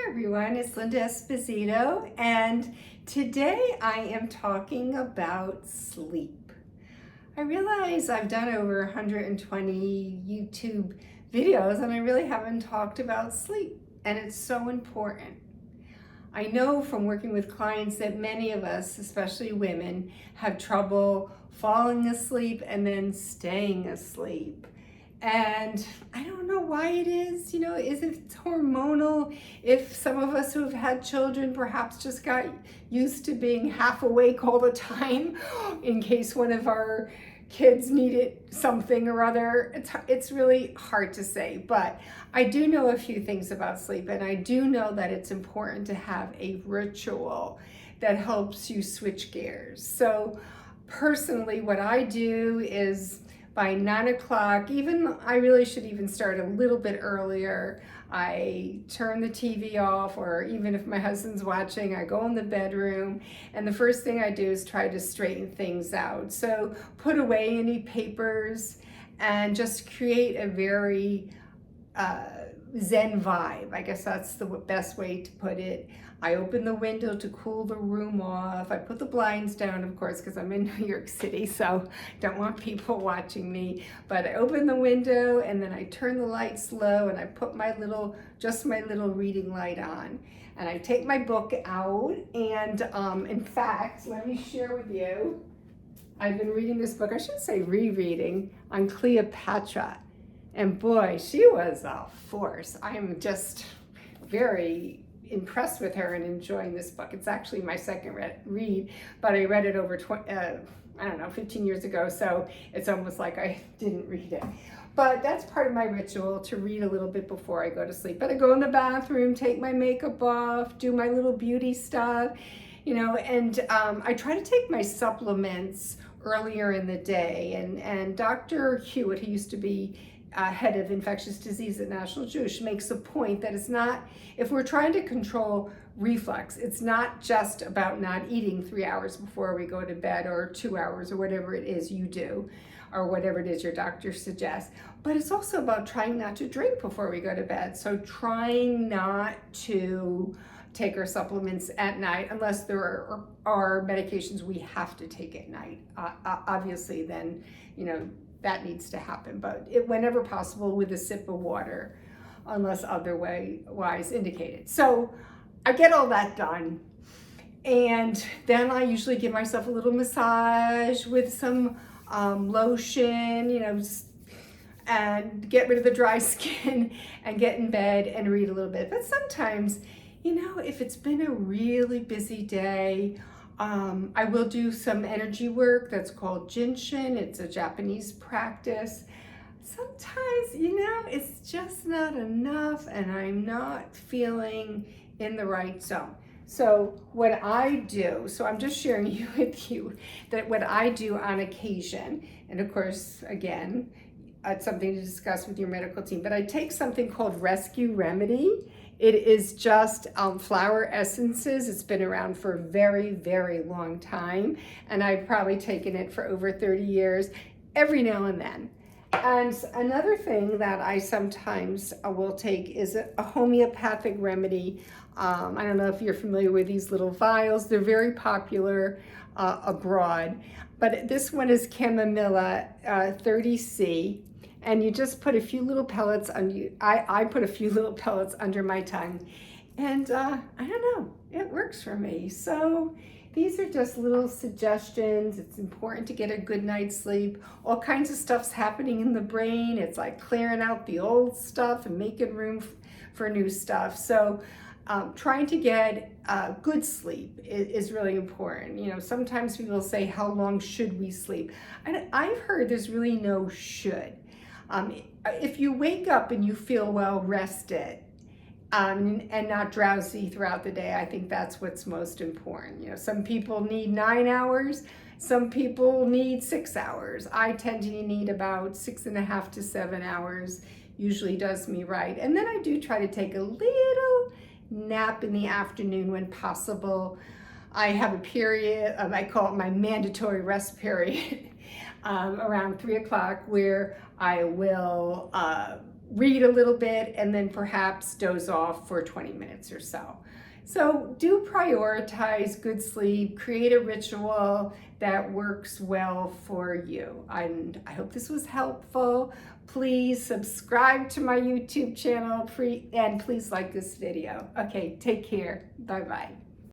everyone, it's Linda Esposito, and today I am talking about sleep. I realize I've done over 120 YouTube videos and I really haven't talked about sleep, and it's so important. I know from working with clients that many of us, especially women, have trouble falling asleep and then staying asleep. And I don't know why it is, is it hormonal? If some of us who have had children perhaps just got used to being half awake all the time in case one of our kids needed something or other. It's really hard to say, but I do know a few things about sleep, and I do know that it's important to have a ritual that helps you switch gears. So personally, what I do is by 9 o'clock, I really should even start a little bit earlier. I turn the TV off, or even if my husband's watching, I go in the bedroom, and the first thing I do is try to straighten things out. So put away any papers and just create a very Zen vibe. I guess that's the best way to put it. I open the window to cool the room off. I put the blinds down, of course, because I'm in New York City, so don't want people watching me. But I open the window, and then I turn the lights low, and I put my little reading light on. And I take my book out, and in fact, let me share with you, I've been reading this book, I should say rereading, on Cleopatra. And boy, she was a force. I am just very impressed with her and enjoying this book. It's actually my second read, but I read it over 15 years ago, so it's almost like I didn't read it. But that's part of my ritual, to read a little bit before I go to sleep. But I go in the bathroom, take my makeup off, do my little beauty stuff, and I try to take my supplements earlier in the day. And Dr. Hewitt, who used to be head of infectious disease at National Jewish, makes a point that it's not, if we're trying to control reflux, it's not just about not eating 3 hours before we go to bed, or 2 hours, or whatever it is you do, or whatever it is your doctor suggests, but it's also about trying not to drink before we go to bed. So trying not to take our supplements at night, unless there are medications we have to take at night. Obviously, then, that needs to happen, but whenever possible, with a sip of water, unless otherwise indicated. So I get all that done, and then I usually give myself a little massage with some lotion, and get rid of the dry skin, and get in bed and read a little bit. But sometimes, if it's been a really busy day, I will do some energy work that's called Jinshin. It's a Japanese practice. Sometimes, it's just not enough, and I'm not feeling in the right zone. So what I do, so I'm just sharing with you that what I do on occasion, and of course, again, it's something to discuss with your medical team, but I take something called Rescue Remedy. It is just flower essences. It's been around for a very, very long time, and I've probably taken it for over 30 years, every now and then. And another thing that I sometimes will take is a homeopathic remedy. I don't know if you're familiar with these little vials. They're very popular abroad, but this one is Chamomilla 30C. And you just put a few little pellets I put a few little pellets under my tongue, and I don't know, it works for me. So these are just little suggestions. It's important to get a good night's sleep. All kinds of stuff's happening in the brain. It's like clearing out the old stuff and making room for new stuff. So trying to get good sleep is really important. Sometimes people say, how long should we sleep? I've heard there's really no should. If you wake up and you feel well rested and not drowsy throughout the day, I think that's what's most important. Some people need 9 hours, some people need 6 hours. I tend to need about 6.5 to 7 hours, usually does me right. And then I do try to take a little nap in the afternoon when possible. I have a period, I call it my mandatory rest period, around 3 o'clock, where I will read a little bit, and then perhaps doze off for 20 minutes or so. So do prioritize good sleep, create a ritual that works well for you. And I hope this was helpful. Please subscribe to my YouTube channel and please like this video. Okay, take care. Bye-bye.